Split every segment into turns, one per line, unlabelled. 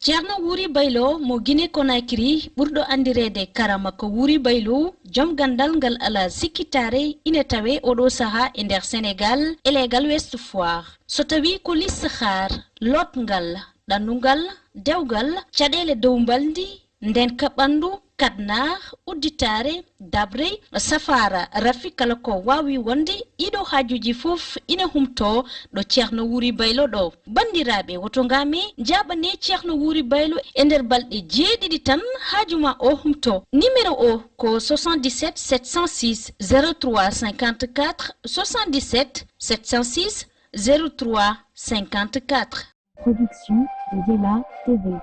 Ceerno Wuri Baylo mo Guinée Conakry ɓurɗo andirede karama ko Wuri Baylo joom gandal ngal ala sikkitare ina tawe oɗo saha e nder Sénégal e legal Ouest Foire so tawi ko listihar lotngal ɗannungal dewgal caɗele dow mbaldi nden ka ɓandu kadnar udditare dabre safara rafi kala ko wawi wonde iɗo hajuji fof ina humto ɗo Ceerno Wuri Baylo ɗo bandiraɓe woto ngami jaɓane Ceerno Wuri Baylo e nder balɗe jeeɗiɗi tan hajuma o humto numéro o ko 77 706 03 54 77 706 03 54.
Production de Dela TV.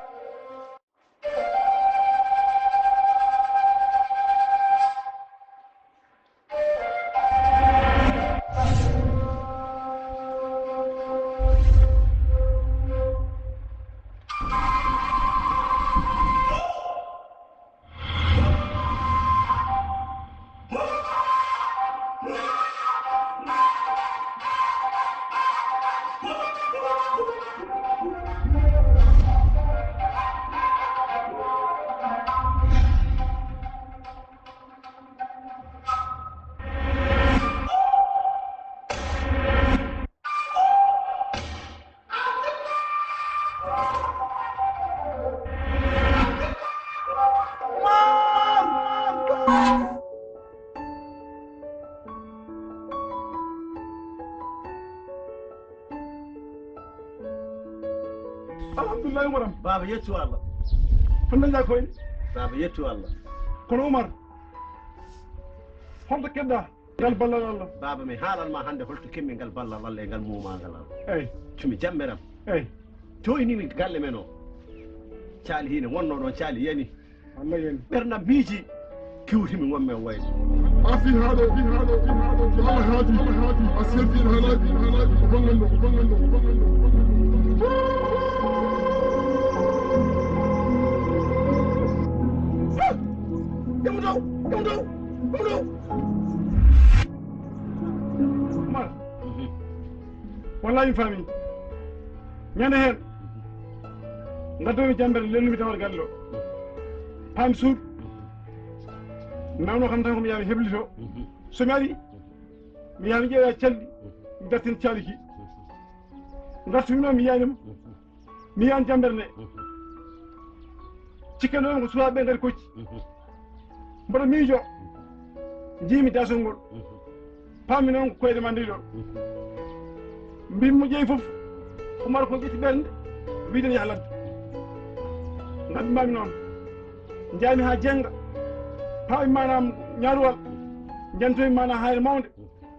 Alhamdulillah Umar.
Baba yettu Allah.
Fanna ja koy.
Baba yettu Allah.
Kono Umar. Honto kedda gal ballal Allah.
Baba mi haalal ma hande holto kemmi ngal ballal Allah e ngal mumagal Allah.
Eyi.
Tumi jammeram.
Eyi.
To ini min galle men o. Caali hine wonno ɗon caali yani.
Allah yani.
Ɓernam miiji kiwtimi wonme wayde.
Afi haɗo Allah haadi a selti halaji bangando Umar wallahi fami ñande hen gaddomi jambere lelnumi tawar galle o paami suuɗ nawno kam tan komi yaami heblito somi ari mi yaami ƴeewa calɗi mi dartin caaliki dartumi noon mi yiyanima mi yiyani jambere nde cikkanoon ko suwaɓe ngari kocci mboɗo miijo jiimi dasol ngol paami noon ko koyɗe ma ndewi ɗon mbimo ƴeewi fof Umar ko ƴetti ɓernde wiiden yaha ladde gabbimami noon jaami ha jenga paami manam ñaaruwal jantomi mana hayre mawde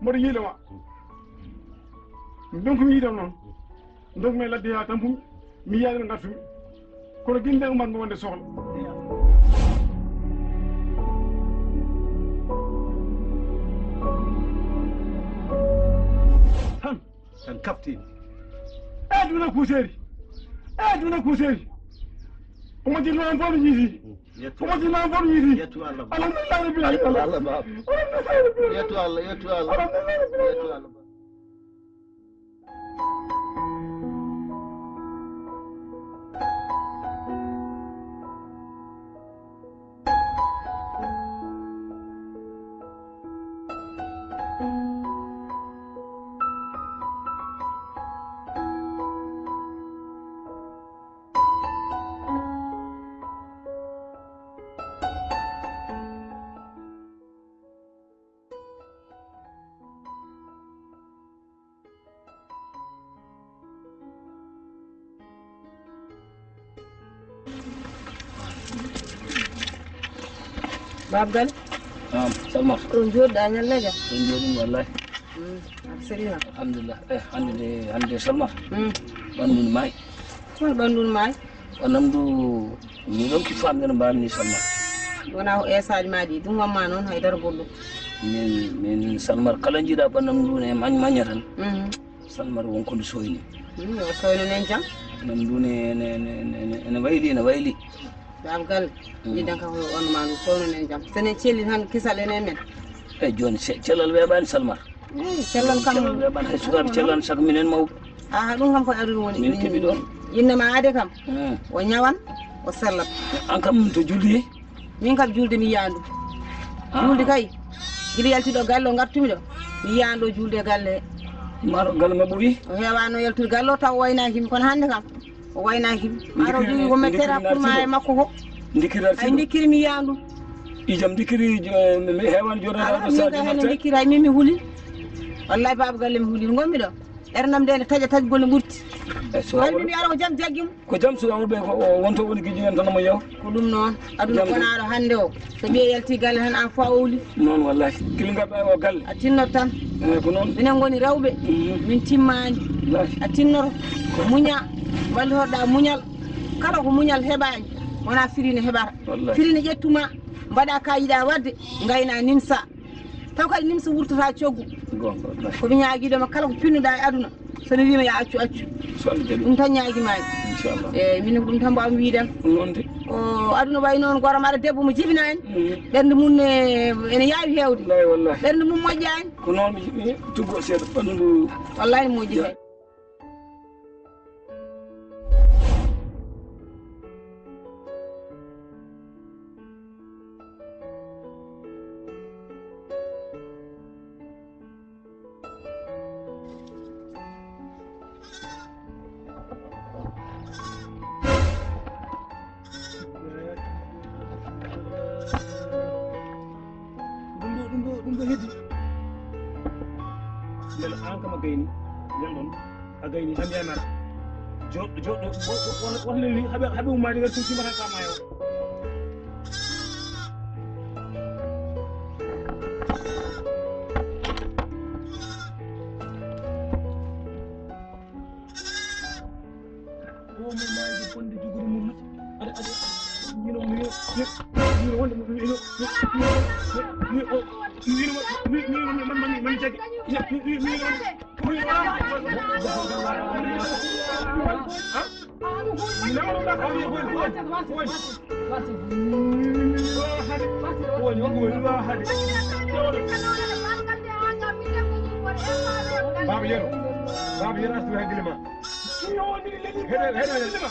mboɗo yiiloma donkumi yiidam noon donkumi e ladde ha tampumi mi yiyanima gartumi kono guinde Umar mo wonde sohla
tan kaftini
duna kuuseri omo jinno on fof no yiiti omo jinno on fof no yiiti
yettu Allah
alhamdulillah rabbil alamin
Allah baba yettu Allah yettu Allah yettu Allah
Babgal.
Salma.
Ɗum joɗɗa ñallaga.
Ɗum joɗum wallahi.
Selina.
Alhamdulillah. Hande Salma. Ɓanndu maayi.
Hol ɓanndu maayi.
Ɓannam du mi ɗon ki famde no mbalni Salma.
Wona ko esaji ma ɗi ɗum wamma noon haydara goɗɗum.
Min Salmar kala jiiɗa ɓannam ndu ne maña tan. Salmar wonko ndu soyni.
O soyno nen jam.
Ɓannam ndu ene wayli.
Babgal jiɗɗen kam on ma ndu soyno nen jam. Sene celli tan kisal enen men.
Eyi joni cellal weeɓani Salmar.
Cellal kam
weeɓani hay sukaɓe cellal sago minen mawɓe.
ɗum kam koye aduna woni
min keeɓi ɗon
innama ade kam o ñawan o sallat
an kam to juldi
min kam julde mi yaandu julde kay gila yaltiɗo galle o gartumi ɗo mi yaando julde galle
maro galle ma ɓuuri
o heewano yaltude galle o taw o waynakimi kono hannde kam o waynakimi maro jogi ko mettere hakkude e makko ko ay ndikkiri mi yaandu
ijam ndikkiri heewani joɗoɗo
sadio hen ndikkiri hay min mi huuli wallahi baba galle mi huuli gonmi ɗo ernam nde ne taƴa taƴgol ne ɓurti walmi mbi ara ko jaam jaggimo
ko jaam so awɓe ko wonto woni guiji en tan mo yew
ko ɗum noon aduna gonaɗo hannde o so ɓiye yalti galle tan an fo a owli
noon wallahi kili garɗa o galle
a tinnot tan
ko noon
minen goni rewɓe min timmani a tinnoto ko muña wallitorɗa muñal kala ko muñal heɓani wona firine heɓata firine ƴettuma mbaɗa ka yiɗa wadde gayna nimsa taw kadi nimsa wurtata coggu komi ñaaguiɗoma kala ko pinnuɗa e aduna somi wima ya accu accu ɗum tan ñaaguimani inchallah eyyi min ko ɗum tan mbawmi wiiden
nonde
o aduna way noon goram aɗa debbo mo jibina en ɓernde mum ene yaawi hewde
wallahi
ɓernde mum moƴƴani
ko noon mi tuggo seeɗa ɓanndu
wallahi moƴƴi hay
ɗum ɗo heddi ndel an kam a gayni ñal ɗon a gayni tan yanata joɗɗo wonleli haɓe ummade wer tum timata kama yo o mo mayde bonde jogude mum aɗa wonde man jaggi baba yero astu hakkille ma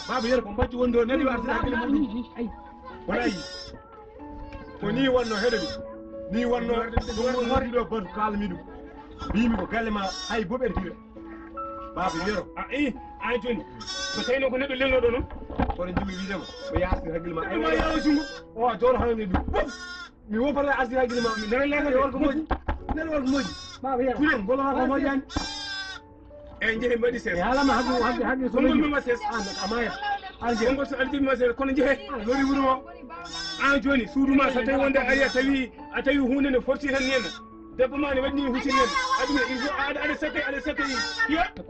baba yero ko mbacci wonde o nani o artira hakkille muɗum wona yi ko ni wonno heɗo ni wonno ɗum horɗiɗo bon kalmi ɗum mbimi ko galle ma hay boɓere tira baba yero an joni so tawino ko neɗɗo lelnoɗo noon kono jimi wiidema o yastir hakkille ma ma yawa jungo o jooɗo hawni ɗum mi wopata astir hakkille ma mi nana lelnade worko moƴƴi nana worko moƴƴi baba yero kulen bolo ha ko moƴƴani eyyi jeehe mbaɗi ses haalama hagge so mima ses amaya algol so aldima ses kono jeehe lori wuuro o an joni suuduma so tawi wonde ari a tawi hunde ne forti tan henna debbo ma ne waɗini husini hen aduna aɗa sette hiya ɗum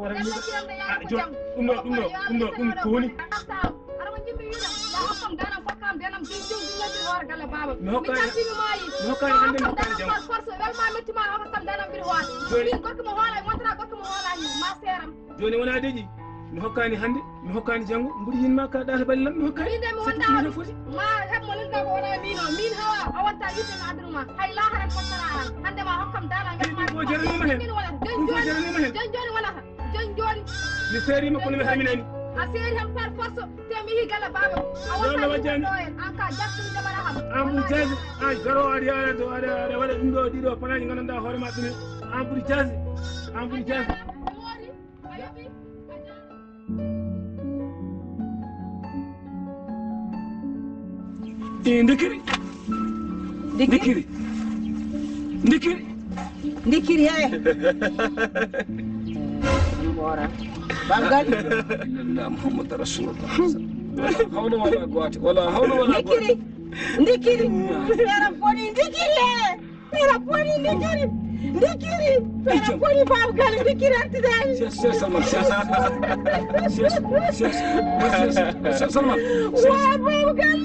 ko woni mi hokkani hande mi hokkani janggo joni wona deeƴi mi hokkani hande mi hokkani janggo mbuɗi yinma ka ɗata ballam mi hokkani ino foti
ma heɓmo linta ko wona min hawa a wonta yitene aduna ma hay laharen fottana an hande ma hokkam dala
ko jaranima hen
jon joni wonata jon joni
mi seerima kono mi haminani
a seeri ham par force te mi yeehi galle baba a wonta ɗo en an ka jattude jaɓara ham
an ɓuuri jasi an garo aɗa waɗa ɗum ɗo ɗiɗo panaji gandanɗa hoorema ɗumen an ɓuuri jasi
ndikkiri he ɓora bangal
la muhammad rasulullah hawla wala quwwata wala hawla wala quwwata
ndikkiri era poni ndikkiri era poni ndikkiri era poni bangal ndikkiri artidani
Salman Salman
wa bangal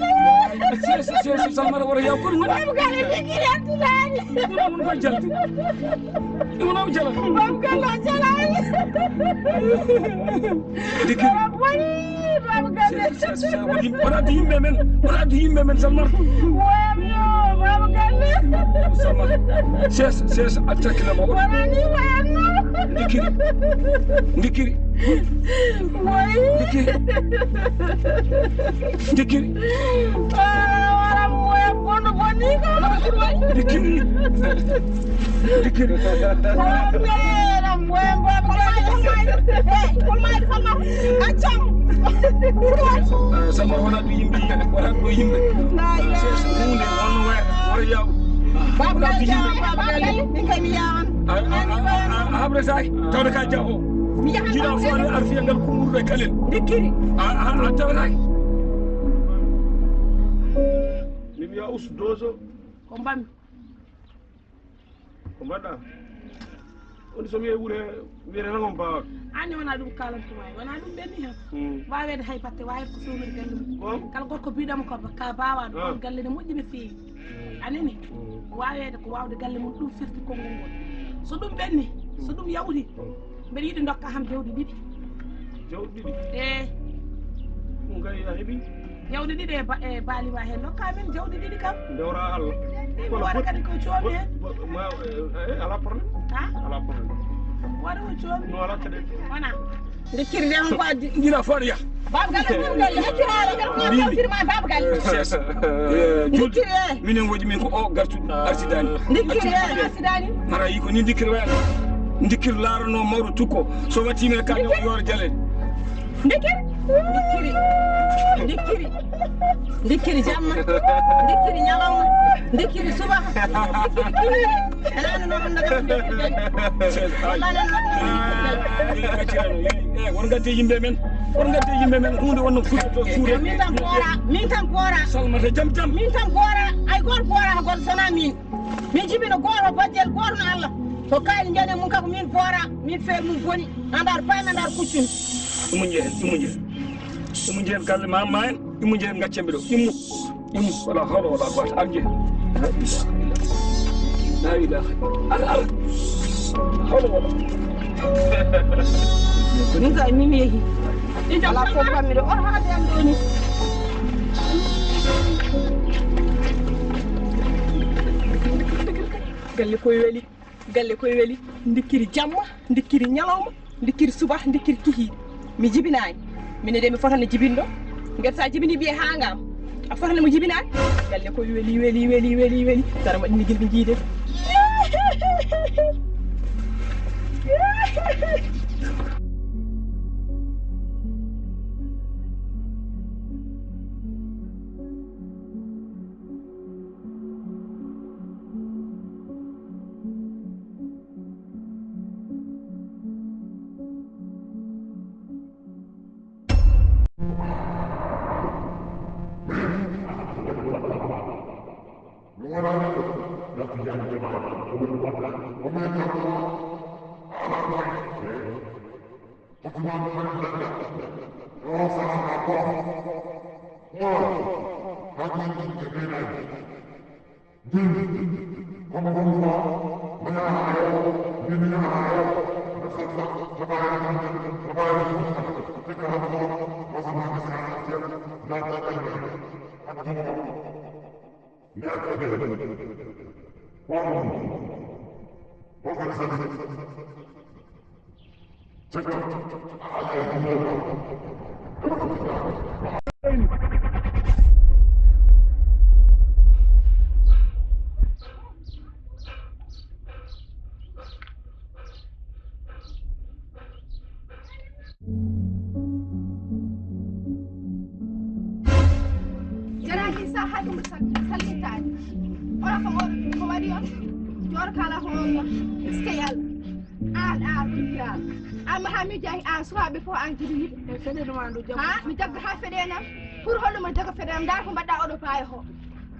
Salman wara yakul
bangal ndikkiri artidani
mun ko jalti mun jala
bangal jalani
ndikkiri wona di yimɓe men Salman Salman ses attaque la ma
wona ni wayno
ndikiri Dikiri.
Wala moya bono boni ko.
Dikiri. Dikiri.
Wala moya bono boni. Acham.
Sama wana du yimbe. Wana du yimbe. Hunde on wara yaw.
Babgal ni kay mi yawan.
Habre say tawde ka jaho.
Mi yahan
Jida fo arfiya ngal kumurde kalen.
Dikiri.
Tawde kay.
Nim ya us dozo
Ko mbami.
ko mbaɗɗa on somi e wuure wiyete tan on mbawat
Ani wona ɗum kalantuma wona ɗum ɓenni hen wawede hay batte wawi ko sownude galle mum kala gorko biɗamo ko ka bawaɗo on galle ne moƴƴi no feewi anani wawede ko wawde galle mum ɗum firti konngol ngol so ɗum ɓenni so ɗum yawti mbeɗa yiiɗi dokka ham jawdi ɗiɗi
ɗum kay a heeɓi
jawdi ɗiɗi e baalima hen dokkamin jawdi ɗiɗi kam
dewra Allah
mi waɗa kadi ko coomi hen
ala probléme ala probléme
waɗa ko coomi
no ala caɗele
wona dikkiri dem ko addi
Jida fo ya.
babgal babgal acciraɗo kadi ko firma babgal dikkiri
Minen woji min ko o gartu arsidani.
dikkiri arsidani
Mara yi ko ni dikir wayata. Dikir laarano mawɗo tukko so wattime ka yoore jale.
Dikkiri jamma dikkiri ñalawma dikkiri suba dikkiri elano no on daga
won gadde yimɓe men hunde wonno futto suure
min tan poora
salmata jam
min tan poora ay goto poora goto sona min jibino goto bajjel goto no Allah to kayli jane mum kako min poora min feer mum boni andar payme andar kuccumi
ɗum jeen galle ma en ɗum jeen gaccembe ɗo immu wala hawla wala quwwata arje la ilaha ala hawla wala
min ka min yehi ala ko pammi ɗo on haade am ɗo ni galle koye weli dikkiri jamma dikkiri ñalawma dikkiri suba dikkiri kihiiɗe mi jibinaani mine de mi fotani jibinɗo ngati sa jibini biye hangam a fotani mo jibinani galle ko weli tara waɗini gilɓe jiide
mi jagga ha feɗenam pour holɗuma jaga feɗenam nda ko mbaɗɗa oɗo paye ho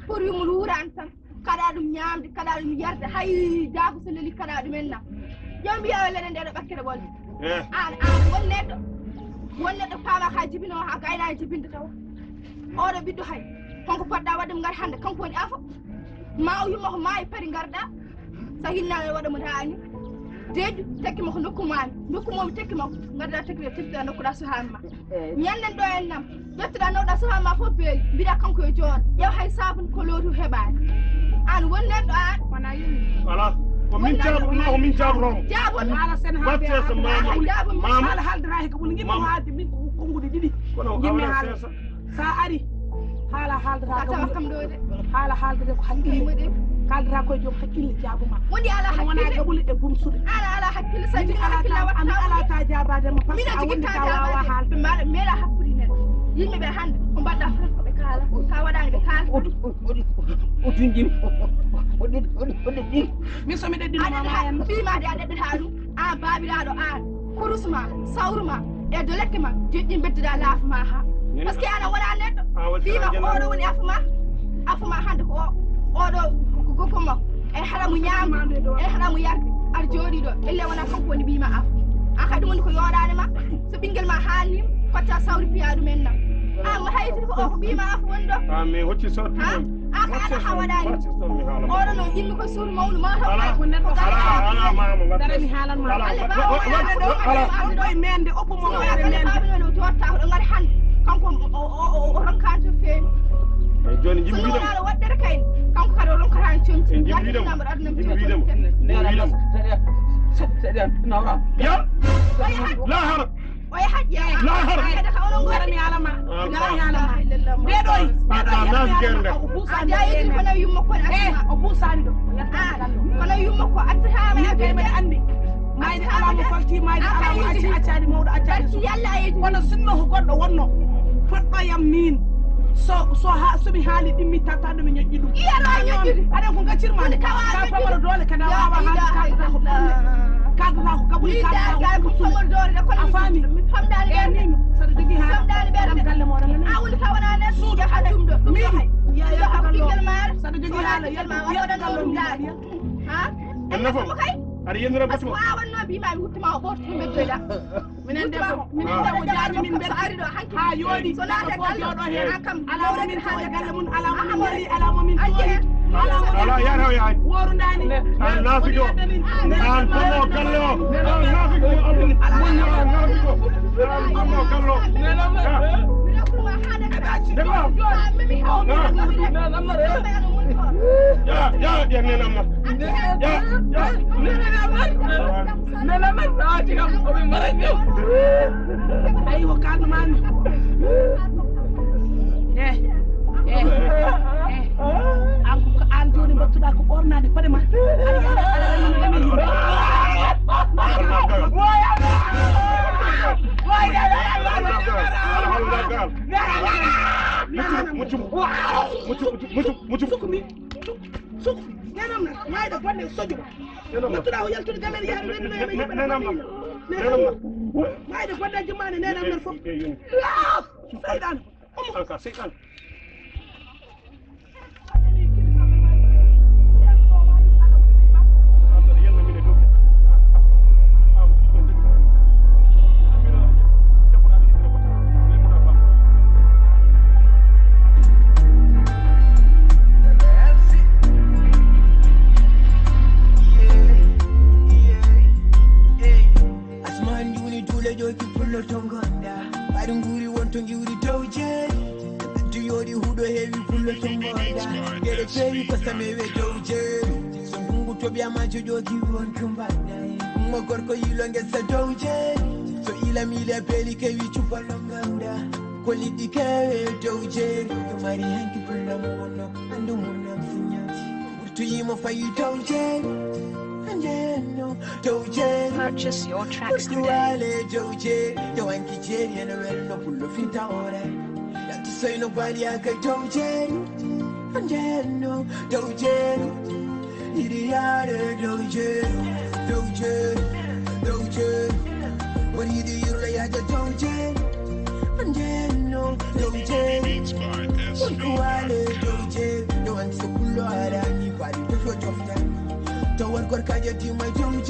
pour yumol wurani tan kaɗa ɗum ñamde kaɗa ɗum yarde hay daago so leli kaɗa ɗumen nam yo mbiya leɗe nde ɗo ɓakkere ɓolde an won neɗɗo paama ha jibino ha gayna jibinde taw oɗo ɓiɗɗo hay konko poɗɗa wadde mo gari hande kanko woni afo ma o yumma ko maayi paari garɗa so hinnaɓe waɗa mo taani deeju tekkima ko nokkumomi tekkima gadda tekkita nokkuɗa suhami ma ñannen ɗo en nam ƴettuɗa nawɗa suhami ma fof beeli mbiɗa kanko e jooɗo ƴew hay sabune ko lootu heɓani an won neɗɗo an
ala ومن جاب الله ومن جاب روم
جاب
على سنة
باتيس ماما
على حال دراهك ولنجي ما عاد من كونغو دي جمي حال ساري حال دراهك حال دراهك حكيل قال دراهك يوم حكيل جابو ما
ودي على حكيل
وانا قبل ابوم سود
على حكيل سجل حكيل
انا على تاجا بعد ما فاس
اول تاجا حال ميلا حكورين يمي be hande ko badda fret ko be kala ka wadande be kala
odunjim odin mi so mi de dina mama en
bi ma de adde halu a babiraado an kurusma sawruma e do lekke ma jiddi beddida laaf ma ha parce que ana wala neddo bi ma odo woni afuma hande ko odo ko mo e haramu nyaama e haramu yarde ar jodi do elle wala kanko woni bi ma af akadi woni ko yodaade ma so bingel ma haalim kotta sawri piyaadu men nam am hayti ko o bima af wondo
mais hocci sorti mon
aka ana hawadani odo no yimmi ko sur mawlu ma
ala mama
dara mi halan ma ala do mende oppo mo
yare mende no jotta ko ngari hande kanko o ronkanto feemi
joni jimbi
dum ala waddere kay kanko kado ronkatan chomti
jimbi ya la harab
ويا حاج يا
لا هرب
هذا خلون
غرمي على ما
بدوي
ناس جنده
اجاي كنا يمكو اسمع
ابو ساندو
كنا يمكو اتها
ما كاي من عندي ما يدي على مفلتي ما يدي على اتادي مود اتادي
يلا يجي
وانا سنه غدو wonno foddo yam min so ha sobi haali dimmi tatado mi ñoƴƴi dum
iya la ñoƴƴi
ade ko gaccirma ka famaro dole kada wawa haali ka ko kabuli ka
ko famaro dole ko
afami
famdani
be ni sada digi ha
famdani be
dam galle mo dam
awul ka wana ne suuja hadum do
mi ya
tingel mar
sada digi hala ya
gallo ha
النفهم أريد أن أبصم.
أنا بيما بيوتما أبورت من بجدا. من عندهم
وجاني من بسعيد ها يودي.
صلاة الله هي حكم.
على من حاجة قال من على من يلي على من تولي.
على يا هو يا.
ورناني.
النافقو. أنتم كلوا. النافقو. أنتم كلوا. يا نعم.
أيوة كان مان. Antoni battuɗa ko ɓornade paɗe ma nenam na mayda bonde sojuba battuɗa ko yaltude gamen yaade mayda bonde jumane nenam nan fof seyɗan
seyɗan
Gorko yilo ngesa dowje so ila mile beli ke wi chupalo nganda ko lidi ke dowje ko mari hanki pulla mo wonno andu mo na funyati urtu yimo fayi dowje anjeno dowje
purchase your tracks today
wale dowje do anki jeri na wel no pullo finta ore ya ti say no bali aka dowje anjeno dowje iriare dowje Doje, what do you do? You lay at the doje, and then no doje. Doje, no one's so cool. I need body to show off time. To work or can you do my doje?